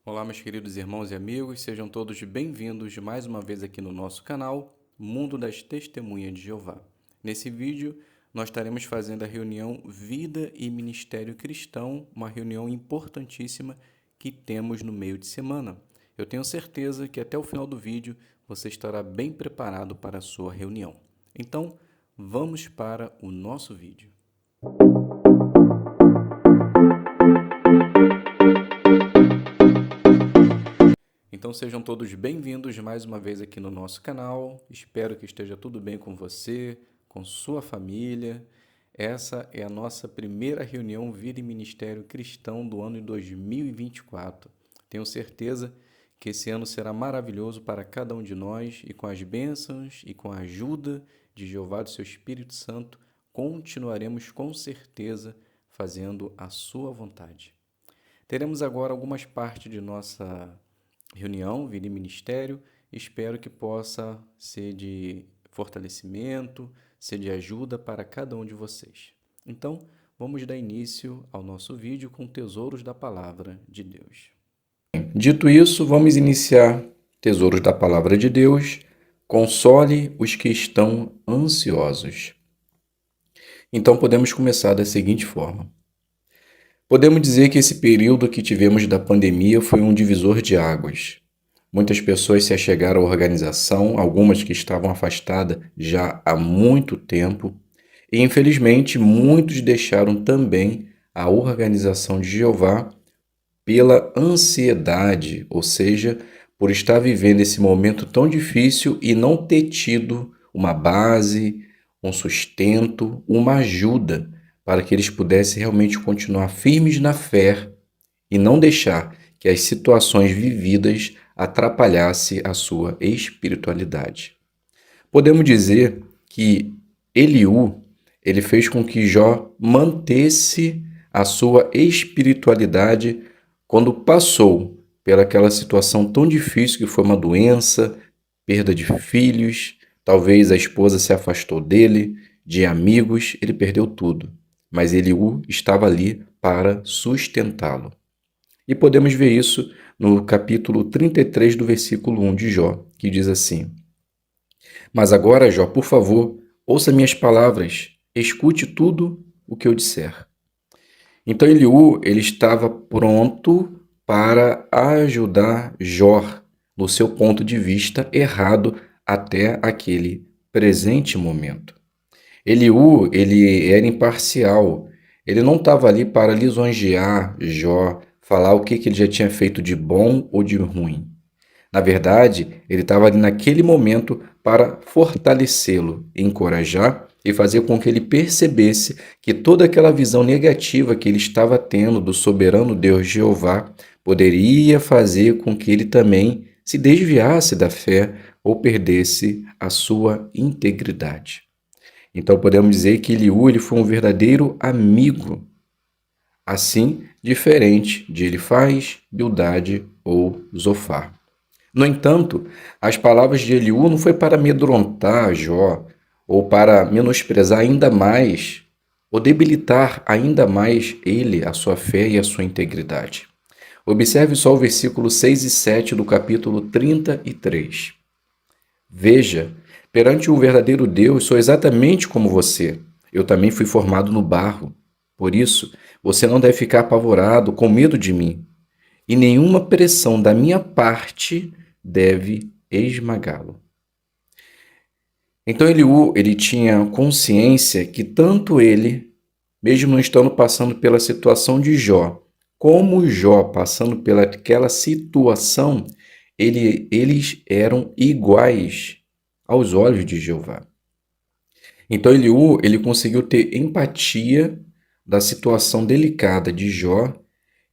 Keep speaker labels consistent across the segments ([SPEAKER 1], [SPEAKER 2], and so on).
[SPEAKER 1] Olá, meus queridos irmãos e amigos, sejam todos bem-vindos mais uma vez aqui no nosso canal Mundo das Testemunhas de Jeová. Nesse vídeo, nós estaremos fazendo a reunião Vida e Ministério Cristão, uma reunião importantíssima que temos no meio de semana. Eu tenho certeza que até o final do vídeo você estará bem preparado para a sua reunião. Então, vamos para o nosso vídeo. Então sejam todos bem-vindos mais uma vez aqui no nosso canal. Espero que esteja tudo bem com você, com sua família. Essa é a nossa primeira reunião Vida e Ministério Cristão do ano de 2024. Tenho certeza que esse ano será maravilhoso para cada um de nós e com as bênçãos e com a ajuda de Jeová do seu Espírito Santo, continuaremos com certeza fazendo a sua vontade. Teremos agora algumas partes de nossa reunião, Vida e Ministério. Espero que possa ser de fortalecimento, ser de ajuda para cada um de vocês. Então, vamos dar início ao nosso vídeo com Tesouros da Palavra de Deus. Dito isso, vamos iniciar Tesouros da Palavra de Deus. Console os que estão ansiosos. Então, podemos começar da seguinte forma. Podemos dizer que esse período que tivemos da pandemia foi um divisor de águas. Muitas pessoas se achegaram à organização, algumas que estavam afastadas já há muito tempo, e infelizmente muitos deixaram também a organização de Jeová pela ansiedade, ou seja, por estar vivendo esse momento tão difícil e não ter tido uma base, um sustento, uma ajuda para que eles pudessem realmente continuar firmes na fé e não deixar que as situações vividas atrapalhassem a sua espiritualidade. Podemos dizer que Eliú, ele fez com que Jó mantesse a sua espiritualidade quando passou pelaquela situação tão difícil que foi uma doença, perda de filhos, talvez a esposa se afastou dele, de amigos, ele perdeu tudo. Mas Eliú estava ali para sustentá-lo. E podemos ver isso no capítulo 33 do versículo 1 de Jó, que diz assim: Mas agora, Jó, por favor, ouça minhas palavras, escute tudo o que eu disser. Então Eliú, ele estava pronto para ajudar Jó no seu ponto de vista errado até aquele presente momento. Eliú, ele era imparcial. Ele não estava ali para lisonjear Jó, falar o que ele já tinha feito de bom ou de ruim. Na verdade, ele estava ali naquele momento para fortalecê-lo, encorajar e fazer com que ele percebesse que toda aquela visão negativa que ele estava tendo do soberano Deus Jeová poderia fazer com que ele também se desviasse da fé ou perdesse a sua integridade. Então podemos dizer que Eliú ele foi um verdadeiro amigo, assim diferente de Elifaz, Bildade ou Zofar. No entanto, as palavras de Eliú não foi para amedrontar Jó ou para menosprezar ainda mais ou debilitar ainda mais ele, a sua fé e a sua integridade. Observe só o versículo 6 e 7 do capítulo 33. Veja, perante o verdadeiro Deus, sou exatamente como você. Eu também fui formado no barro. Por isso, você não deve ficar apavorado, com medo de mim. E nenhuma pressão da minha parte deve esmagá-lo. Então Eliú, ele tinha consciência que tanto ele, mesmo não estando passando pela situação de Jó, como Jó passando pelaquela situação, eles eram iguais aos olhos de Jeová. Então Eliú, ele conseguiu ter empatia da situação delicada de Jó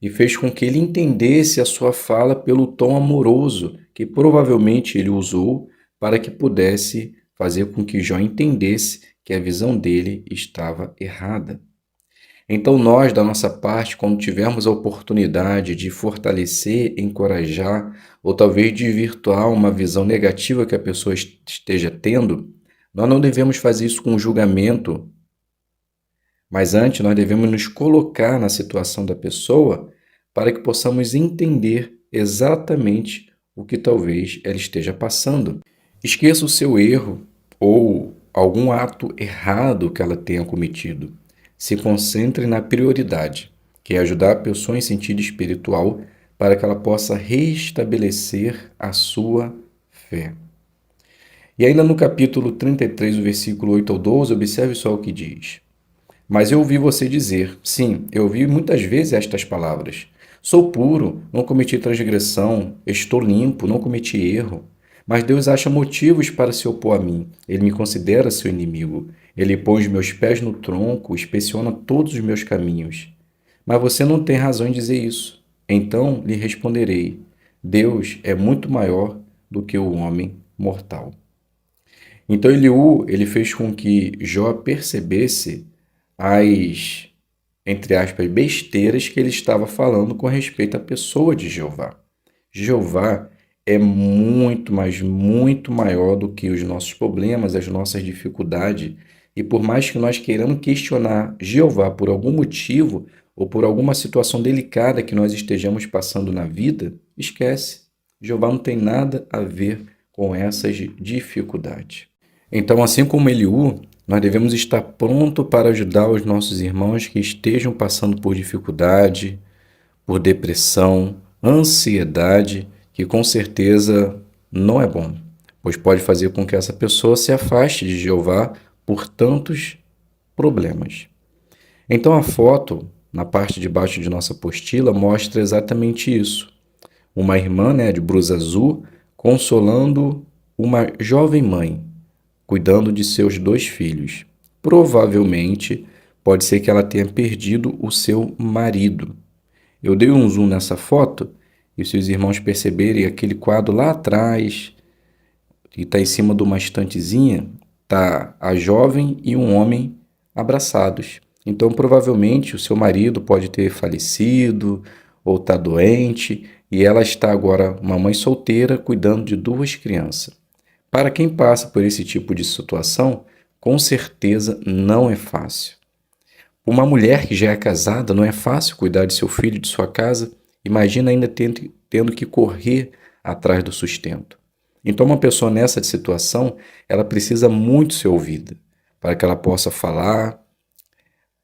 [SPEAKER 1] e fez com que ele entendesse a sua fala pelo tom amoroso que provavelmente ele usou para que pudesse fazer com que Jó entendesse que a visão dele estava errada. Então nós, da nossa parte, quando tivermos a oportunidade de fortalecer, encorajar, ou talvez desvirtuar uma visão negativa que a pessoa esteja tendo, nós não devemos fazer isso com julgamento, mas antes nós devemos nos colocar na situação da pessoa para que possamos entender exatamente o que talvez ela esteja passando. Esqueça o seu erro ou algum ato errado que ela tenha cometido. Se concentre na prioridade, que é ajudar a pessoa em sentido espiritual para que ela possa restabelecer a sua fé. E ainda no capítulo 33, o versículo 8 ao 12, observe só o que diz. Mas eu ouvi você dizer, sim, eu ouvi muitas vezes estas palavras. Sou puro, não cometi transgressão, estou limpo, não cometi erro. Mas Deus acha motivos para se opor a mim. Ele me considera seu inimigo. Ele põe os meus pés no tronco, inspeciona todos os meus caminhos. Mas você não tem razão em dizer isso. Então lhe responderei: Deus é muito maior do que o homem mortal. Então Eliú, ele fez com que Jó percebesse as, entre aspas, besteiras que ele estava falando com respeito à pessoa de Jeová. Jeová é muito, mas muito maior do que os nossos problemas, as nossas dificuldades. E por mais que nós queiramos questionar Jeová por algum motivo ou por alguma situação delicada que nós estejamos passando na vida, esquece. Jeová não tem nada a ver com essas dificuldades. Então, assim como Eliú, nós devemos estar pronto para ajudar os nossos irmãos que estejam passando por dificuldade, por depressão, ansiedade, que com certeza não é bom, pois pode fazer com que essa pessoa se afaste de Jeová por tantos problemas. Então, a foto, na parte de baixo de nossa apostila, mostra exatamente isso. Uma irmã, de blusa azul, consolando uma jovem mãe, cuidando de seus 2 filhos. Provavelmente, pode ser que ela tenha perdido o seu marido. Eu dei um zoom nessa foto e se os irmãos perceberem aquele quadro lá atrás, que está em cima de uma estantezinha, está a jovem e um homem abraçados. Então, provavelmente, o seu marido pode ter falecido ou está doente e ela está agora uma mãe solteira cuidando de 2 crianças. Para quem passa por esse tipo de situação, com certeza não é fácil. Uma mulher que já é casada, não é fácil cuidar de seu filho e de sua casa, imagina ainda tendo que correr atrás do sustento. Então, uma pessoa nessa situação, ela precisa muito ser ouvida, para que ela possa falar,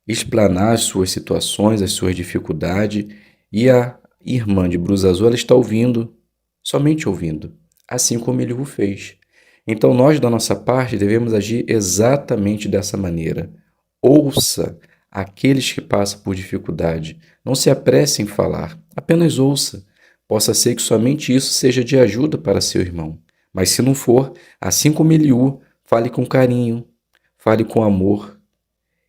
[SPEAKER 1] explanar as suas situações, as suas dificuldades, e a irmã de blusa azul, ela está ouvindo, somente ouvindo, assim como ele o fez. Então, nós, da nossa parte, devemos agir exatamente dessa maneira. Ouça aqueles que passam por dificuldade. Não se apresse em falar, apenas ouça. Possa ser que somente isso seja de ajuda para seu irmão. Mas se não for, assim como Eliú, fale com carinho, fale com amor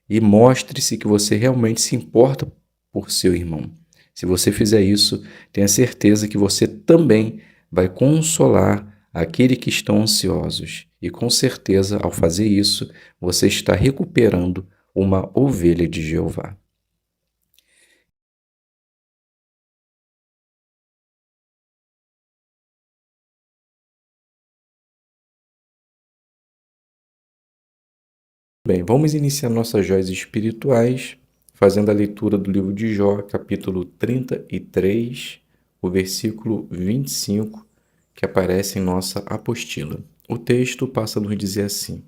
[SPEAKER 1] e mostre-se que você realmente se importa por seu irmão. Se você fizer isso, tenha certeza que você também vai consolar aqueles que estão ansiosos. E com certeza, ao fazer isso, você está recuperando uma ovelha de Jeová. Bem, vamos iniciar nossas joias espirituais fazendo a leitura do livro de Jó, capítulo 33, o versículo 25, que aparece em nossa apostila. O texto passa a nos dizer assim: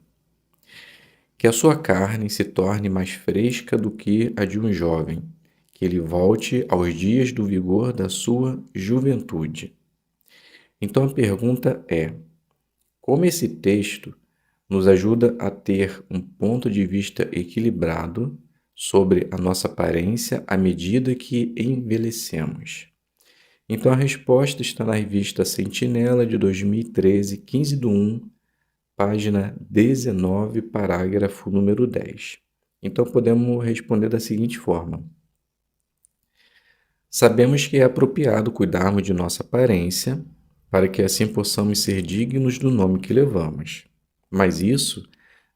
[SPEAKER 1] que a sua carne se torne mais fresca do que a de um jovem, que ele volte aos dias do vigor da sua juventude. Então a pergunta é: como esse texto nos ajuda a ter um ponto de vista equilibrado sobre a nossa aparência à medida que envelhecemos? Então a resposta está na revista Sentinela de 2013, 15/1, página 19, parágrafo número 10. Então podemos responder da seguinte forma: sabemos que é apropriado cuidarmos de nossa aparência para que assim possamos ser dignos do nome que levamos. Mas isso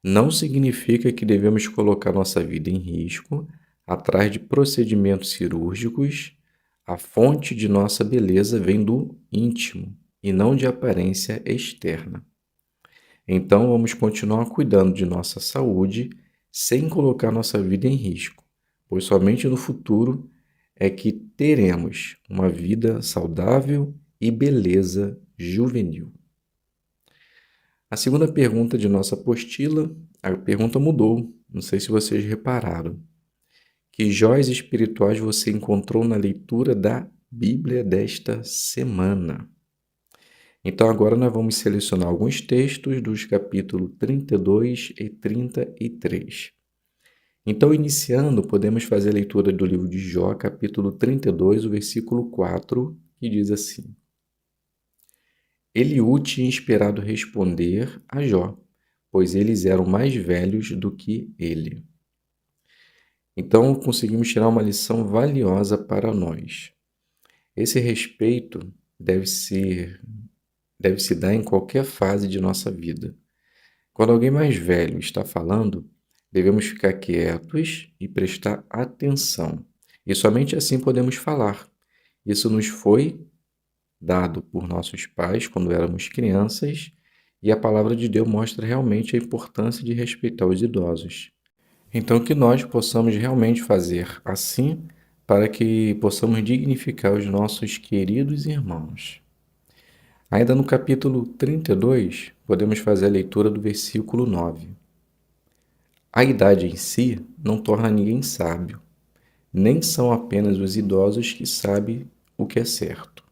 [SPEAKER 1] não significa que devemos colocar nossa vida em risco atrás de procedimentos cirúrgicos. A fonte de nossa beleza vem do íntimo e não de aparência externa. Então, vamos continuar cuidando de nossa saúde sem colocar nossa vida em risco, pois somente no futuro é que teremos uma vida saudável e beleza juvenil. A segunda pergunta de nossa apostila, a pergunta mudou, não sei se vocês repararam. Que joias espirituais você encontrou na leitura da Bíblia desta semana? Então agora nós vamos selecionar alguns textos dos capítulos 32 e 33. Então, iniciando, podemos fazer a leitura do livro de Jó, capítulo 32, o versículo 4, que diz assim: Eliú tinha esperado responder a Jó, pois eles eram mais velhos do que ele. Então, conseguimos tirar uma lição valiosa para nós. Esse respeito deve se dar em qualquer fase de nossa vida. Quando alguém mais velho está falando, devemos ficar quietos e prestar atenção. E somente assim podemos falar. Isso nos foi dado por nossos pais quando éramos crianças, e a palavra de Deus mostra realmente a importância de respeitar os idosos. Então, que nós possamos realmente fazer assim para que possamos dignificar os nossos queridos irmãos. Ainda no capítulo 32, podemos fazer a leitura do versículo 9. A idade em si não torna ninguém sábio, nem são apenas os idosos que sabem o que é certo.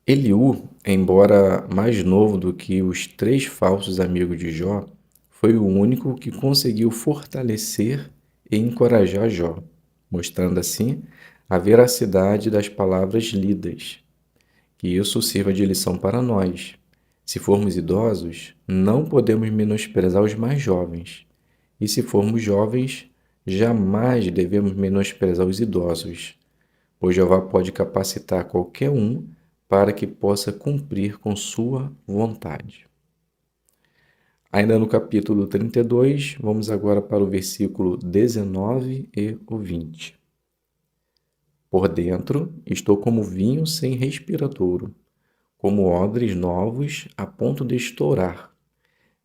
[SPEAKER 1] Eliú, embora mais novo do que os 3 falsos amigos de Jó, foi o único que conseguiu fortalecer e encorajar Jó, mostrando assim a veracidade das palavras lidas. Que isso sirva de lição para nós. Se formos idosos, não podemos menosprezar os mais jovens. E se formos jovens, jamais devemos menosprezar os idosos, pois Jeová pode capacitar qualquer um para que possa cumprir com sua vontade. Ainda no capítulo 32, vamos agora para o versículo 19 e o 20. Por dentro, estou como vinho sem respiradouro, como odres novos a ponto de estourar.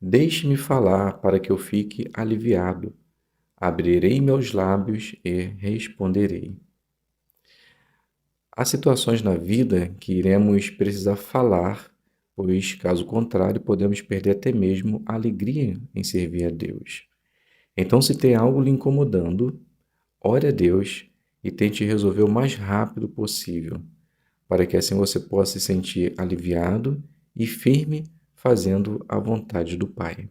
[SPEAKER 1] Deixe-me falar para que eu fique aliviado. Abrirei meus lábios e responderei. Há situações na vida que iremos precisar falar, pois, caso contrário, podemos perder até mesmo a alegria em servir a Deus. Então, se tem algo lhe incomodando, ore a Deus e tente resolver o mais rápido possível, para que assim você possa se sentir aliviado e firme fazendo a vontade do Pai.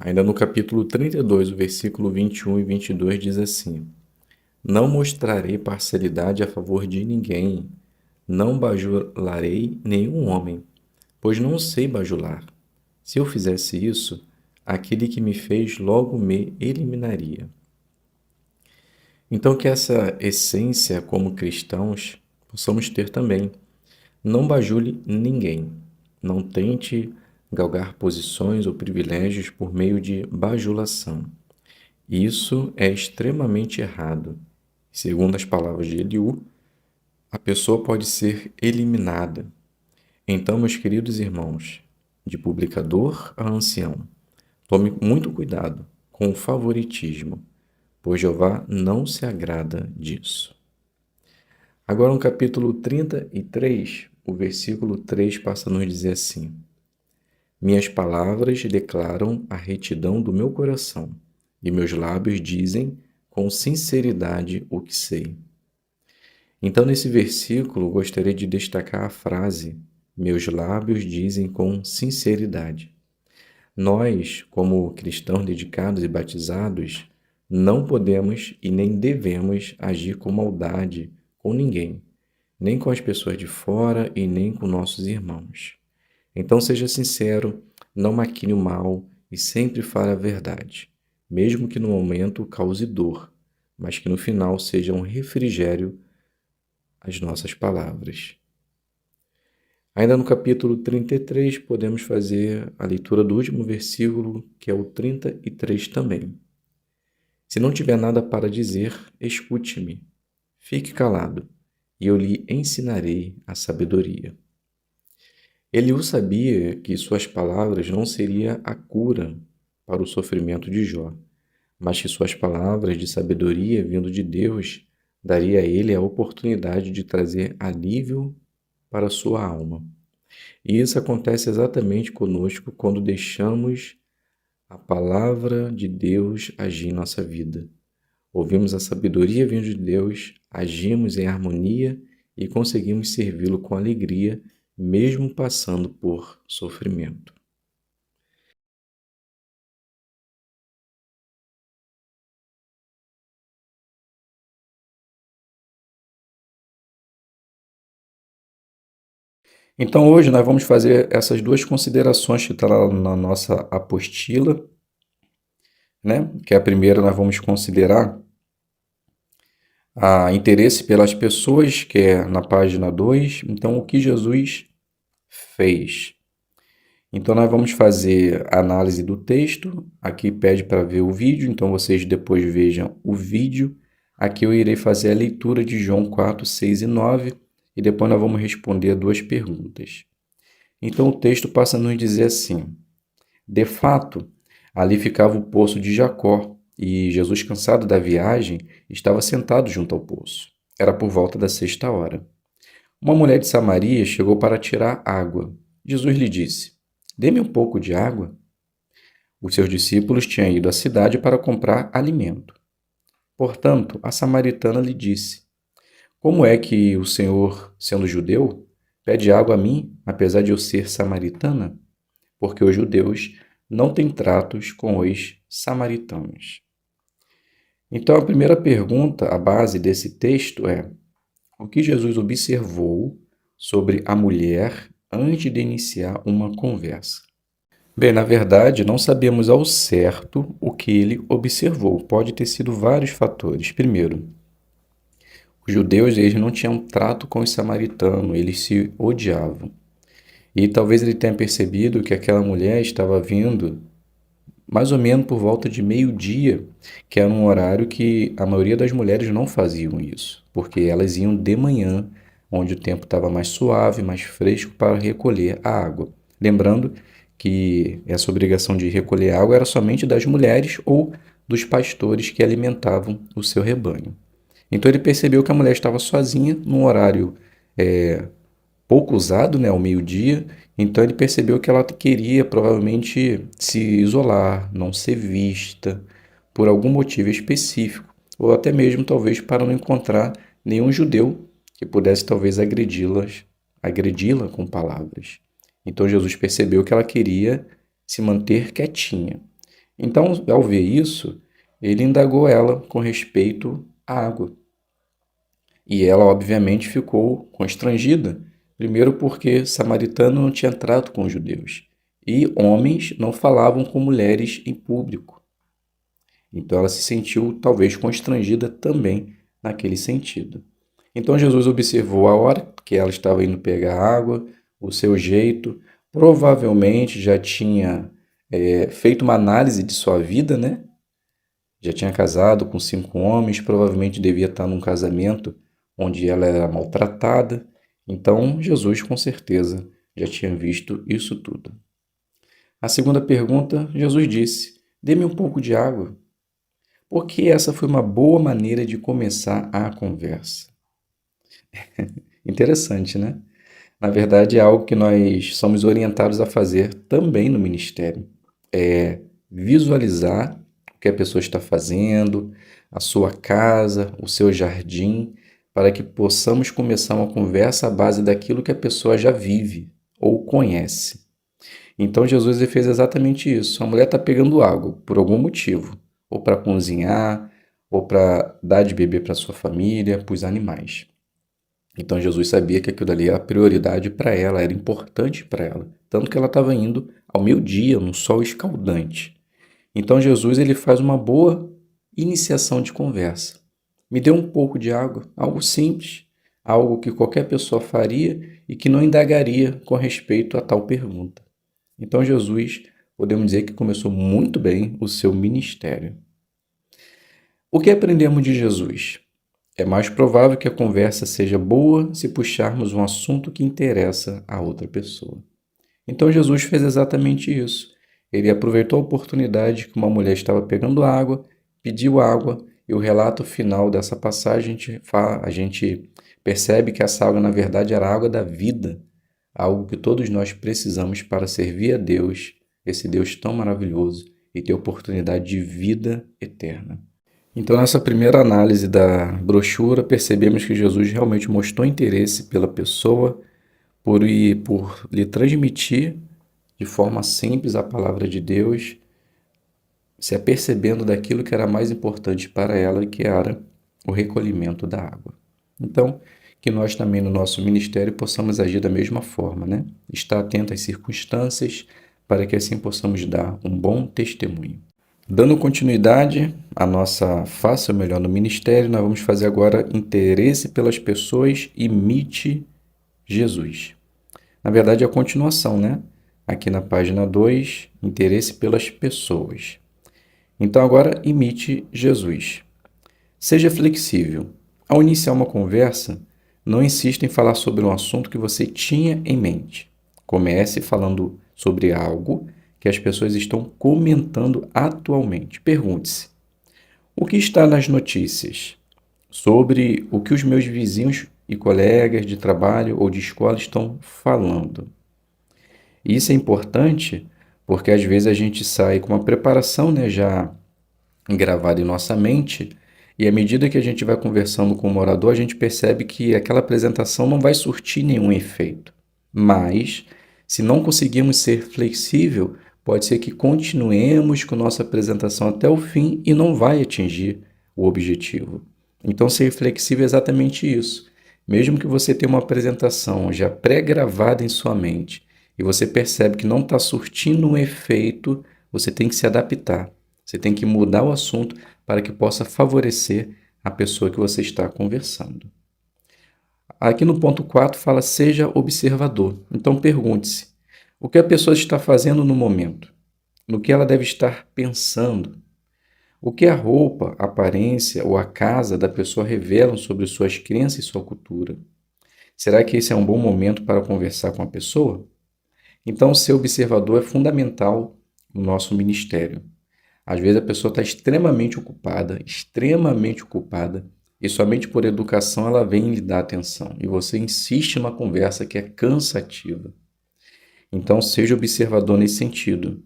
[SPEAKER 1] Ainda no capítulo 32, o versículo 21 e 22 diz assim: Não mostrarei parcialidade a favor de ninguém, não bajularei nenhum homem, pois não sei bajular. Se eu fizesse isso, aquele que me fez logo me eliminaria. Então, que essa essência como cristãos possamos ter também. Não bajule ninguém. Não tente galgar posições ou privilégios por meio de bajulação. Isso é extremamente errado. Segundo as palavras de Eliú, a pessoa pode ser eliminada. Então, meus queridos irmãos, de publicador a ancião, tome muito cuidado com o favoritismo, pois Jeová não se agrada disso. Agora, no capítulo 33, o versículo 3 passa a nos dizer assim: Minhas palavras declaram a retidão do meu coração, e meus lábios dizem com sinceridade o que sei. Então, nesse versículo, gostaria de destacar a frase: Meus lábios dizem com sinceridade. Nós, como cristãos dedicados e batizados, não podemos e nem devemos agir com maldade com ninguém, nem com as pessoas de fora e nem com nossos irmãos. Então seja sincero, não maquine o mal e sempre fale a verdade, mesmo que no momento cause dor, mas que no final seja um refrigério às nossas palavras. Ainda no capítulo 33, podemos fazer a leitura do último versículo, que é o 33 também. Se não tiver nada para dizer, escute-me. Fique calado, e eu lhe ensinarei a sabedoria. Eliú sabia que suas palavras não seriam a cura para o sofrimento de Jó, mas que suas palavras de sabedoria vindo de Deus daria a ele a oportunidade de trazer alívio para sua alma. E isso acontece exatamente conosco quando deixamos a palavra de Deus agir em nossa vida. Ouvimos a sabedoria vindo de Deus, agimos em harmonia e conseguimos servi-lo com alegria, mesmo passando por sofrimento. Então, hoje nós vamos fazer essas duas considerações que estão lá na nossa apostila, né? Que a primeira nós vamos considerar a interesse pelas pessoas, que é na página 2. Então, o que Jesus fez? Então, nós vamos fazer a análise do texto. Aqui pede para ver o vídeo, então vocês depois vejam o vídeo. Aqui eu irei fazer a leitura de João 4, 6 e 9 e depois nós vamos responder duas perguntas. Então, o texto passa a nos dizer assim: de fato, ali ficava o poço de Jacó, e Jesus, cansado da viagem, estava sentado junto ao poço. Era por volta da 6ª hora. Uma mulher de Samaria chegou para tirar água. Jesus lhe disse: dê-me um pouco de água. Os seus discípulos tinham ido à cidade para comprar alimento. Portanto, a samaritana lhe disse: como é que o Senhor, sendo judeu, pede água a mim, apesar de eu ser samaritana? Porque os judeus não têm tratos com os samaritanos. Então, a primeira pergunta, a base desse texto é: o que Jesus observou sobre a mulher antes de iniciar uma conversa? Bem, na verdade, não sabemos ao certo o que ele observou. Pode ter sido vários fatores. Primeiro, os judeus eles não tinham trato com os samaritanos, eles se odiavam. E talvez ele tenha percebido que aquela mulher estava vindo mais ou menos por volta de meio-dia, que era um horário que a maioria das mulheres não faziam isso, porque elas iam de manhã, onde o tempo estava mais suave, mais fresco, para recolher a água. Lembrando que essa obrigação de recolher água era somente das mulheres ou dos pastores que alimentavam o seu rebanho. Então ele percebeu que a mulher estava sozinha, num horário pouco usado, né, ao meio-dia. Então ele percebeu que ela queria provavelmente se isolar, não ser vista por algum motivo específico, ou até mesmo talvez para não encontrar nenhum judeu que pudesse talvez agredi-la com palavras. Então Jesus percebeu que ela queria se manter quietinha. Então, ao ver isso, ele indagou ela com respeito à água. E ela, obviamente, ficou constrangida. Primeiro, porque samaritano não tinha trato com os judeus. E homens não falavam com mulheres em público. Então, ela se sentiu, talvez, constrangida também naquele sentido. Então, Jesus observou a hora que ela estava indo pegar água, o seu jeito. Provavelmente já tinha feito uma análise de sua vida, né? Já tinha casado com 5 homens, provavelmente devia estar num casamento onde ela era maltratada. Então, Jesus, com certeza, já tinha visto isso tudo. A segunda pergunta, Jesus disse: dê-me um pouco de água. Porque essa foi uma boa maneira de começar a conversa. Interessante, né? Na verdade, é algo que nós somos orientados a fazer também no ministério. É visualizar o que a pessoa está fazendo, a sua casa, o seu jardim, para que possamos começar uma conversa à base daquilo que a pessoa já vive ou conhece. Então Jesus ele fez exatamente isso. A mulher está pegando água por algum motivo, ou para cozinhar, ou para dar de beber para sua família, para os animais. Então Jesus sabia que aquilo ali era prioridade para ela, era importante para ela, tanto que ela estava indo ao meio-dia, no sol escaldante. Então Jesus ele faz uma boa iniciação de conversa. Me dê um pouco de água, algo simples, algo que qualquer pessoa faria e que não indagaria com respeito a tal pergunta. Então Jesus, podemos dizer que começou muito bem o seu ministério. O que aprendemos de Jesus? É mais provável que a conversa seja boa se puxarmos um assunto que interessa a outra pessoa. Então Jesus fez exatamente isso. Ele aproveitou a oportunidade que uma mulher estava pegando água pediu água e o relato final dessa passagem a gente percebe que essa água, na verdade, era a água da vida, algo que todos nós precisamos para servir a Deus, esse Deus tão maravilhoso, e ter oportunidade de vida eterna. Então, nessa primeira análise da brochura, percebemos que Jesus realmente mostrou interesse pela pessoa, por lhe transmitir de forma simples a palavra de Deus, se apercebendo daquilo que era mais importante para ela, que era o recolhimento da água. Então, que nós também no nosso ministério possamos agir da mesma forma, né? Estar atento às circunstâncias para que assim possamos dar um bom testemunho. Dando continuidade à nossa Faça o Melhor no Ministério, nós vamos fazer agora interesse pelas pessoas, imite Jesus. Na verdade, é a continuação, né? Aqui na página 2, interesse pelas pessoas. Então, agora, imite Jesus. Seja flexível. Ao iniciar uma conversa, não insista em falar sobre um assunto que você tinha em mente. Comece falando sobre algo que as pessoas estão comentando atualmente. Pergunte-se: o que está nas notícias? Sobre o que os meus vizinhos e colegas de trabalho ou de escola estão falando. Isso é importante porque às vezes a gente sai com uma preparação, né, já gravada em nossa mente, e à medida que a gente vai conversando com o morador, a gente percebe que aquela apresentação não vai surtir nenhum efeito. Mas, se não conseguirmos ser flexível, pode ser que continuemos com nossa apresentação até o fim e não vai atingir o objetivo. Então, ser flexível é exatamente isso. Mesmo que você tenha uma apresentação já pré-gravada em sua mente e você percebe que não está surtindo um efeito, você tem que se adaptar. Você tem que mudar o assunto para que possa favorecer a pessoa que você está conversando. Aqui no ponto 4 fala seja observador. Então pergunte-se, o que a pessoa está fazendo no momento? No que ela deve estar pensando? O que a roupa, a aparência ou a casa da pessoa revelam sobre suas crenças e sua cultura? Será que esse é um bom momento para conversar com a pessoa? Então, ser observador é fundamental no nosso ministério. Às vezes a pessoa está extremamente ocupada, e somente por educação ela vem lhe dar atenção. E você insiste numa conversa que é cansativa. Então, seja observador nesse sentido.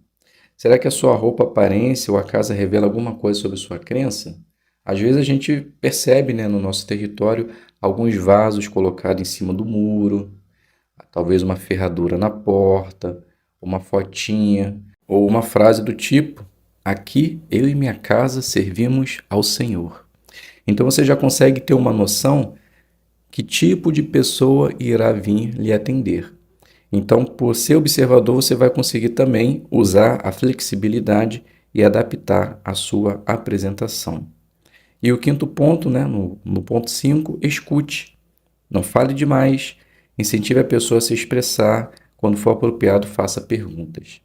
[SPEAKER 1] Será que a sua roupa, aparência ou a casa revela alguma coisa sobre sua crença? Às vezes a gente percebe, né, no nosso território alguns vasos colocados em cima do muro, talvez uma ferradura na porta, uma fotinha, ou uma frase do tipo: aqui eu e minha casa servimos ao Senhor. Então você já consegue ter uma noção que tipo de pessoa irá vir lhe atender. Então, por ser observador, você vai conseguir também usar a flexibilidade e adaptar a sua apresentação. E o quinto ponto, né, no ponto 5, escute. Não fale demais, incentive a pessoa a se expressar. Quando for apropriado, faça perguntas.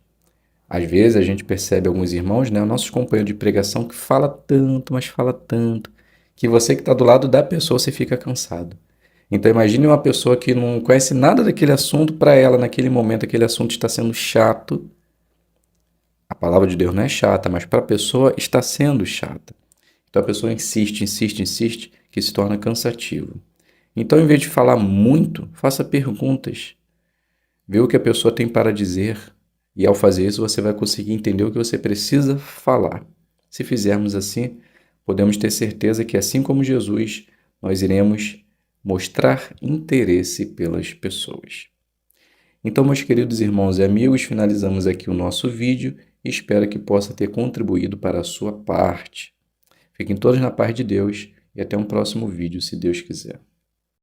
[SPEAKER 1] Às vezes a gente percebe alguns irmãos, né, nossos companheiros de pregação, que fala tanto, mas fala tanto, que você que está do lado da pessoa, você fica cansado. Então imagine uma pessoa que não conhece nada daquele assunto, para ela naquele momento aquele assunto está sendo chato. A palavra de Deus não é chata, mas para a pessoa está sendo chata. Então a pessoa insiste, que se torna cansativo. Então, em vez de falar muito, faça perguntas. Vê o que a pessoa tem para dizer. E ao fazer isso, você vai conseguir entender o que você precisa falar. Se fizermos assim, podemos ter certeza que, assim como Jesus, nós iremos mostrar interesse pelas pessoas. Então, meus queridos irmãos e amigos, finalizamos aqui o nosso vídeo e espero que possa ter contribuído para a sua parte. Fiquem todos na paz de Deus e até um próximo vídeo, se Deus quiser.